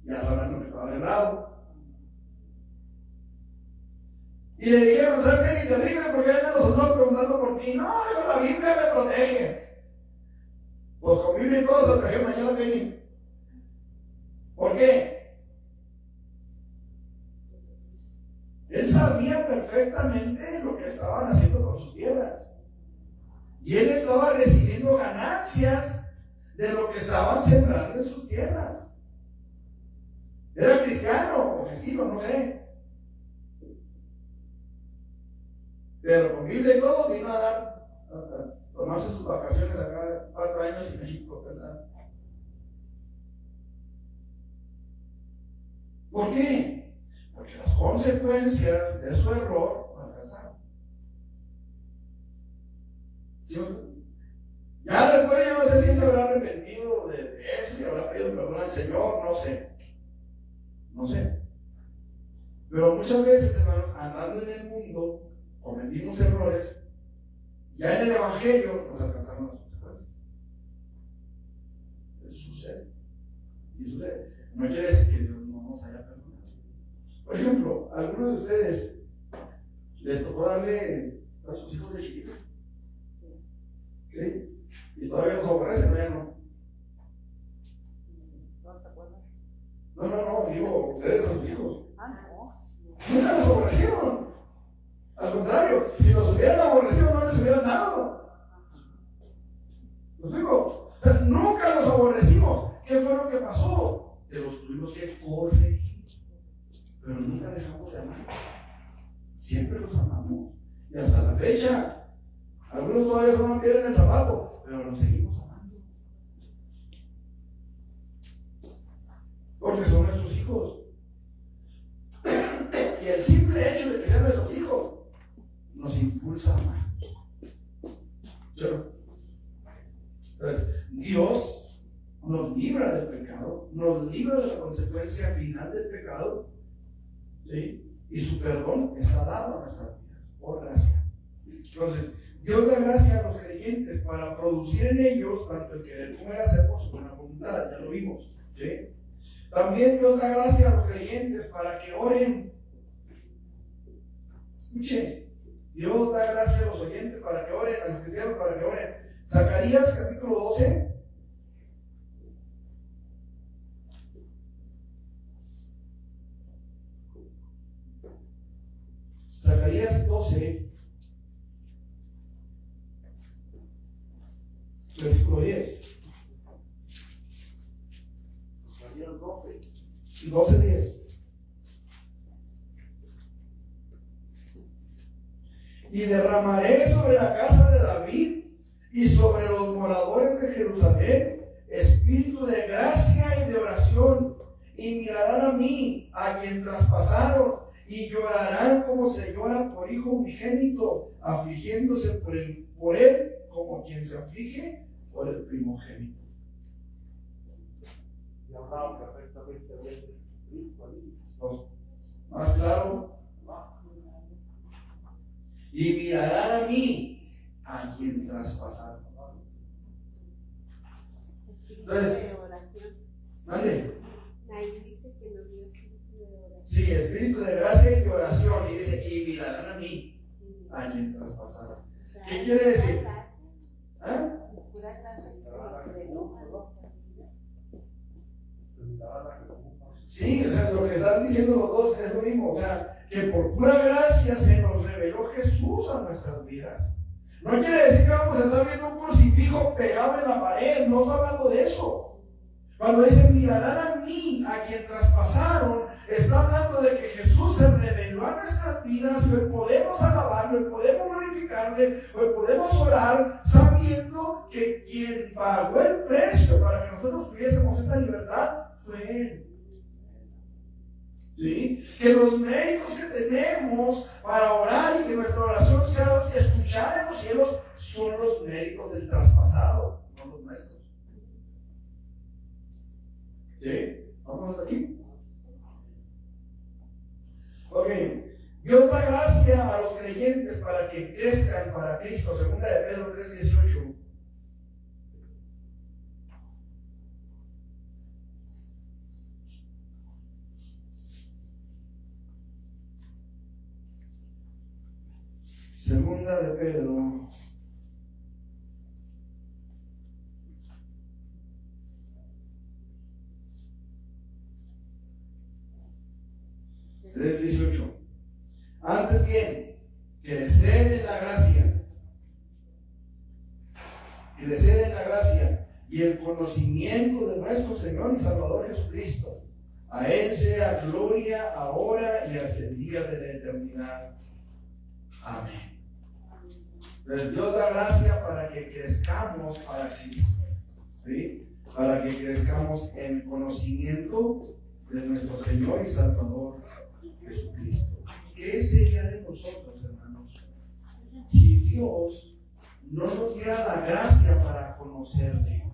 Ya sabrán lo que estaba sembrado. Y le dijeron, ¿sabes qué? Ni terrible, porque andan los soldados preguntando por ti. No, dijo, la Biblia me protege. Pues con Biblia y todo se trajeron mañana a Penny. ¿Por qué? Él sabía perfectamente lo que estaban haciendo con sus tierras. Y él estaba recibiendo ganancias de lo que estaban sembrando en sus tierras. Era cristiano o cristiano, no sé. Pero con Biblia y todo vino a tomarse sus vacaciones acá 4 años en México, ¿verdad? ¿Por qué? Porque las consecuencias de su error lo alcanzaron. ¿Sí? Ya después yo no sé si se habrá arrepentido de eso y habrá pedido perdón al Señor, no sé. No sé. Pero muchas veces, hermanos, andando en el mundo, cometimos errores, ya en el Evangelio nos alcanzaron las consecuencias. Eso sucede. Y sucede. No quiere decir que Dios no nos haya perdonado. Por ejemplo, a algunos de ustedes les tocó darle a sus hijos de chiquitos. ¿Sí? Y todavía los aborrecen, ¿no? Ya no. ¿No te acuerdas? No, digo, ustedes a sus hijos. No. Nunca los aborrecieron. Al contrario, si los hubieran aborrecido, no les hubieran dado. ¿Los digo? O sea, nunca los aborrecimos. ¿Qué fue lo que pasó? Que los tuvimos que corregir. Pero nunca dejamos de amar. Siempre los amamos. Y hasta la fecha, algunos todavía no quieren el zapato, pero los seguimos amando. Porque son nuestros hijos. Y el simple hecho de que sean nuestros hijos nos impulsa a amar. ¿Cierto? Entonces, Dios nos libra del pecado, nos libra de la consecuencia final del pecado, ¿sí? Y su perdón está dado a nuestras vidas, por gracia. Entonces, Dios da gracia a los creyentes para producir en ellos tanto el querer como el hacer por su buena voluntad, ya lo vimos, ¿sí? También Dios da gracia a los creyentes para que oren. Escuchen, Dios da gracia a los oyentes para que oren, a los cristianos para que oren. Zacarías capítulo 12. Zacarías 12, versículo 10. Zacarías 12. 12:10. y derramaré sobre la casa de David y sobre los moradores de Jerusalén espíritu de gracia y de oración, y mirarán a mí, a quien traspasaron, y llorarán como se llora por hijo unigénito, afligiéndose por él como quien se aflige por el primogénito. Y hablaba perfectamente bien de Cristo ahí. Más claro. Y mirarán a mí, a quien traspasaron. Entonces, de oración. ¿vale? Ahí dice que nos dio espíritu de oración. Sí, espíritu de gracia y de oración. Y dice, y mirarán a mí, a quien traspasaron. O sea, ¿Qué quiere decir? Gracia, ¿Ah? pura gracia que se nos reveló a nuestra vida. Sí, o sea, lo que están diciendo los dos es lo mismo. O sea, que por pura gracia se nos reveló Jesús a nuestras vidas. No quiere decir que vamos a estar viendo un crucifijo pegado en la pared, no está hablando de eso. Cuando dice mirarán a mí, a quien traspasaron, está hablando de que Jesús se reveló a nuestras vidas y hoy podemos alabarlo, hoy podemos glorificarle, hoy podemos orar sabiendo que quien pagó el precio para que nosotros tuviésemos esa libertad fue Él. ¿Sí? Que los méritos que tenemos para orar y que nuestra oración sea escuchada en los cielos son los méritos del traspasado, no los nuestros. ¿Sí? ¿Vamos hasta aquí? Ok. Dios da gracia a los creyentes para que crezcan para Cristo. Segunda de Pedro 3:18. Segunda de Pedro 3:18. Antes bien, creced en la gracia y el conocimiento de nuestro Señor y Salvador Jesucristo. A Él sea gloria ahora y hasta el día de la eternidad. Amén. Entonces Dios da gracia para que crezcamos para Cristo, ¿sí? Para que crezcamos en conocimiento de nuestro Señor y Salvador Jesucristo. ¿Qué sería de nosotros, hermanos, si Dios no nos diera la gracia para conocerle,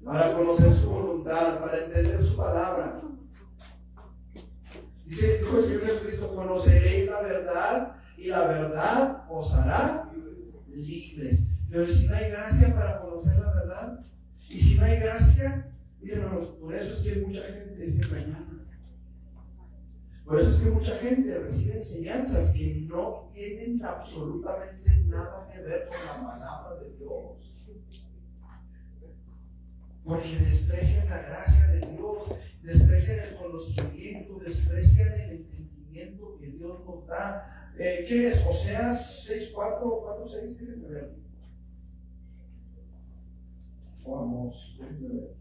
para conocer su voluntad, para entender su palabra? Dice el Señor Jesucristo: conoceréis la verdad y la verdad os hará libres. Pero si no hay gracia para conocer la verdad, y si no hay gracia, miren, hermanos, por eso es que mucha gente es engañada. Por eso es que mucha gente recibe enseñanzas que no tienen absolutamente nada que ver con la palabra de Dios. Porque desprecian la gracia de Dios, desprecian el conocimiento, desprecian el entendimiento que Dios nos da. ¿Qué es? Oseas 6:4 o 4:6, déjenme ver. Vamos, déjenme ver.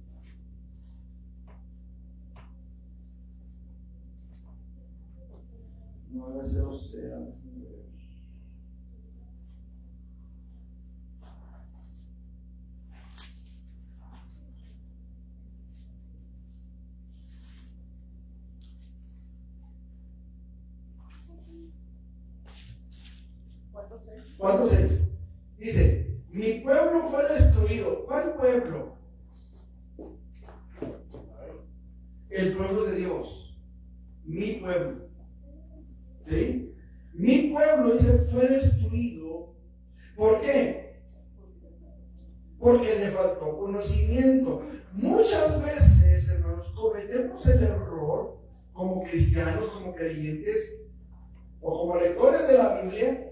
No debe ser Oseas, déjenme ver. ¿Cuántos es? Dice: mi pueblo fue destruido. ¿Cuál pueblo? El pueblo de Dios. Mi pueblo. ¿Sí? Mi pueblo, dice, fue destruido. ¿Por qué? Porque le faltó conocimiento. Muchas veces, hermanos, cometemos el error como cristianos, como creyentes o como lectores de la Biblia,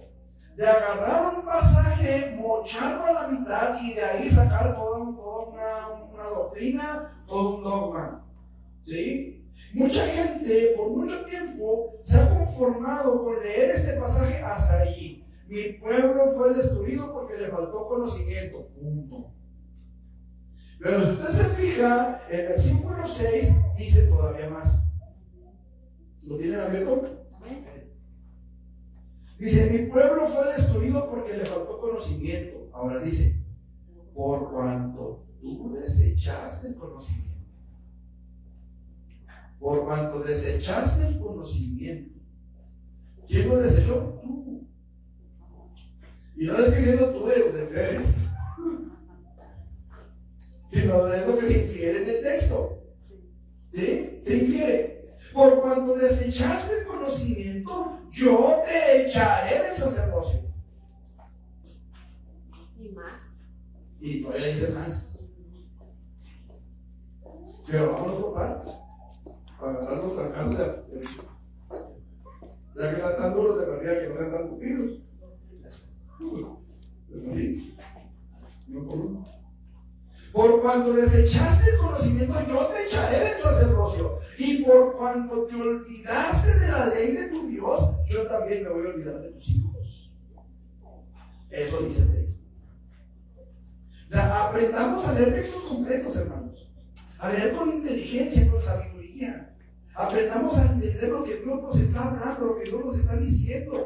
de agarrar un pasaje, mocharlo a la mitad y de ahí sacar toda una doctrina, todo un dogma. ¿Sí? Mucha gente por mucho tiempo se ha conformado con leer este pasaje hasta allí. Mi pueblo fue destruido porque le faltó conocimiento. Punto. Pero si usted se fija, el versículo 6 dice todavía más. ¿Lo tienen abierto? Dice, mi pueblo fue destruido porque le faltó conocimiento. Ahora dice, por cuanto tú desechaste el conocimiento. Por cuanto desechaste el conocimiento. ¿Quién lo desechó? Tú. Y no le estoy diciendo tú de qué eres, sino es lo que se infiere en el texto. ¿Sí? Se infiere. Por cuanto desechaste el conocimiento, yo te echaré del sacerdocio. Y más. Y todavía dice más. Pero vámonos por partes. Para agarrar los trancados ya que están tan duros de verdad que no sean tan tupidos. Pues así. No por uno. Por cuanto desechaste el conocimiento, yo te echaré del sacerdocio. Y por cuanto te olvidaste de la ley de tu Dios, yo también me voy a olvidar de tus hijos. Eso dice el texto. O sea, aprendamos a leer textos completos, hermanos. A leer con inteligencia, con sabiduría. Aprendamos a entender lo que Dios nos está hablando, lo que Dios nos está diciendo.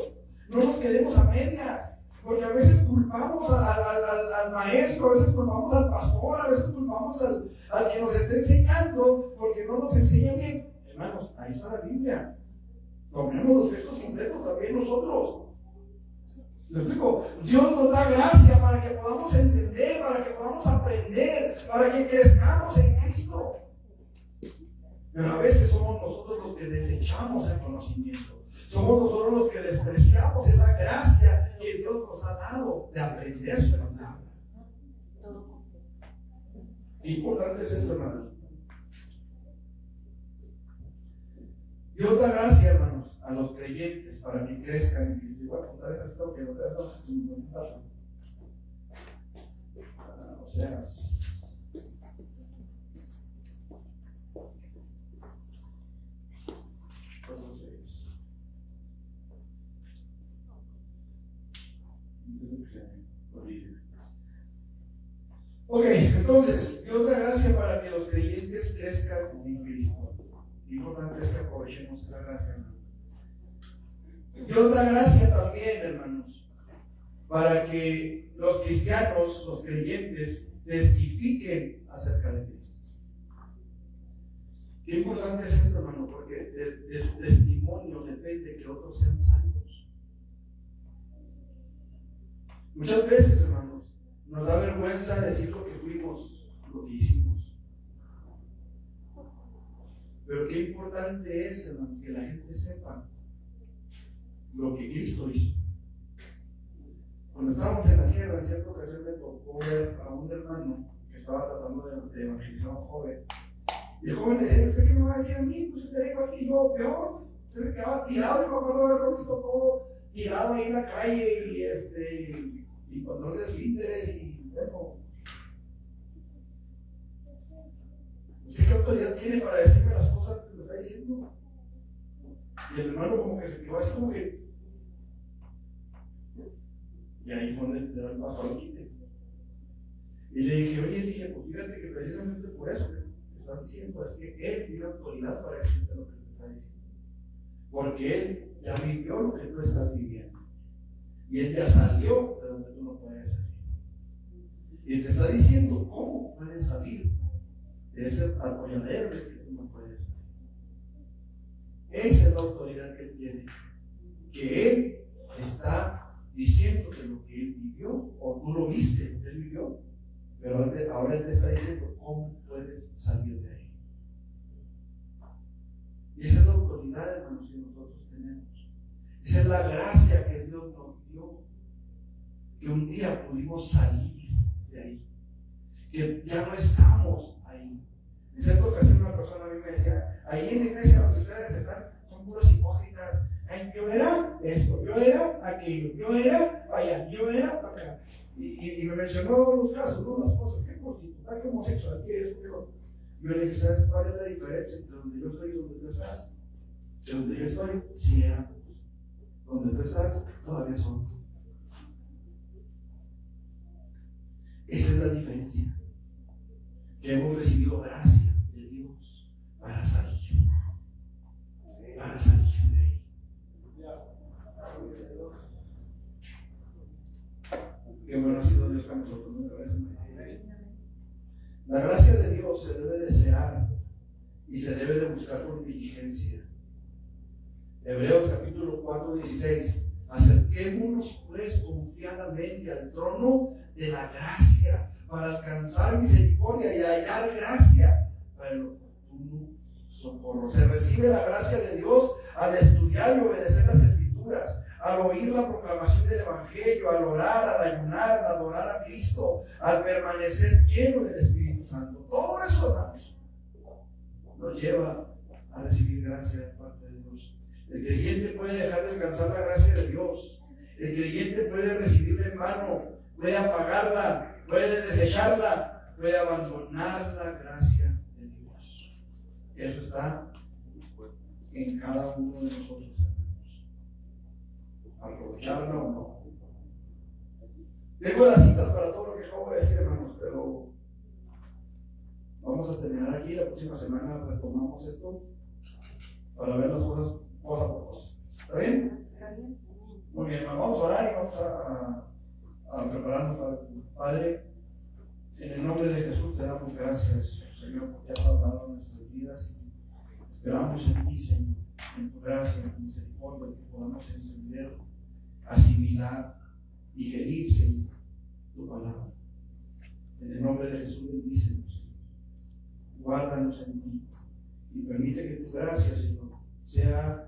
No nos quedemos a medias. Porque a veces culpamos al maestro, a veces culpamos al pastor, a veces culpamos al que nos está enseñando porque no nos enseña bien. Hermanos, ahí está la Biblia. Tomemos los textos completos también nosotros. ¿Me explico? Dios nos da gracia para que podamos entender, para que podamos aprender, para que crezcamos en Cristo. Pero a veces somos nosotros los que desechamos el conocimiento. Somos nosotros los que despreciamos esa gracia que Dios nos ha dado de aprender su palabra. Qué importante es esto, hermanos. Dios da gracia, hermanos, a los creyentes para que crezcan en Cristo. Igual contar esto que no te das un paso. O sea, ok, entonces, Dios da gracia para que los creyentes crezcan en Cristo. Lo importante es que aprovechemos esa gracia, hermanos. Dios da gracia también, hermanos, para que los cristianos, los creyentes, testifiquen acerca de Cristo. Qué importante es esto, hermano, porque de su testimonio depende que otros sean salvos. Muchas veces, hermanos, nos da vergüenza decir lo que fuimos, lo que hicimos. Pero qué importante es, hermanos, que la gente sepa lo que Cristo hizo. Cuando estábamos en la sierra, en cierta ocasión me tocó ver a un hermano que estaba tratando de evangelizar a un joven. Y el joven le decía, ¿usted qué me va a decir a mí? Pues usted igual que yo, peor. Usted se quedaba tirado, y me acuerdo de haberlo visto todo tirado ahí en la calle y con dolor de esfínteres y bueno. ¿Usted qué autoridad tiene para decirme las cosas que me está diciendo? Y el hermano como que se quedó así como que... Y ahí fue donde le dio el paso al quite. Y le dije, oye, pues fíjate que precisamente por eso que estás diciendo es que él tiene autoridad para decirte lo que te está diciendo. Porque él ya vivió lo que tú estás viviendo. Y él ya salió de donde tú no puedes salir. Y te está diciendo cómo puedes salir de ese atolladero que tú no puedes salir. Esa es la autoridad que él tiene. Que él está diciéndote lo que él vivió, o tú lo viste, lo que él vivió. Pero ahora él te está diciendo cómo puedes salir de ahí. Y esa es la autoridad, hermanos, que nosotros tenemos. Esa es la gracia que Dios nos dio. Que un día pudimos salir de ahí. Que ya no estamos ahí. En cierta ocasión una persona a mí me decía, ahí en la iglesia donde ustedes están, son puros hipócritas. Ay, yo era esto, yo era aquello, yo era allá, yo era acá. Y me mencionó los casos, ¿no? Las cosas, que prostituta, que homosexual, que esto, que lo. Yo le dije, ¿sabes cuál es la diferencia entre donde yo estoy y donde tú estás? Que donde yo estoy, sí eran. Donde tú estás, todavía son. Esa es la diferencia. Que hemos recibido gracia de Dios para salir. Para salir de ahí. La gracia de Dios se debe desear y se debe de buscar con diligencia. Hebreos capítulo 4, 16. Acerquémonos pues confiadamente al trono de la gracia para alcanzar misericordia y hallar gracia para el oportuno socorro. Se recibe la gracia de Dios al estudiar y obedecer las Escrituras, al oír la proclamación del Evangelio, al orar, al ayunar, al adorar a Cristo, al permanecer lleno del Espíritu Santo. Todo eso, hermanos, nos lleva a recibir gracia de parte de Dios. El creyente puede dejar de alcanzar la gracia de Dios. El creyente puede recibirla en vano, puede apagarla, puede desecharla, puede abandonar la gracia de Dios. Eso está en cada uno de nosotros, hermanos. Aprovecharla o no. Tengo las citas para todo lo que acabo de decir, hermanos, pero vamos a terminar aquí. La próxima semana retomamos esto para ver las cosas cosa por cosa. ¿Está bien? Muy bien, vamos a orar y vamos a prepararnos para el Padre. En el nombre de Jesús te damos gracias, Señor, porque has hablado en nuestras vidas. Esperamos en ti, Señor, en tu gracia, en tu misericordia, que podamos entender, asimilar, digerir, Señor, tu palabra. En el nombre de Jesús, bendícenos, Señor. Guárdanos en ti y permite que tu gracia, Señor, sea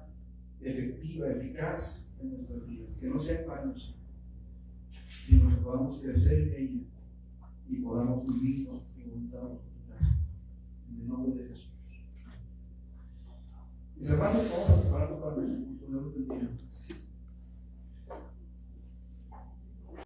efectiva, eficaz en nuestras vidas, que no sea en vano, sino que podamos crecer en ella y podamos vivir y voluntad por tu gracia. En el nombre de Jesús. Mis hermanos, vamos a prepararnos para nuestro culto.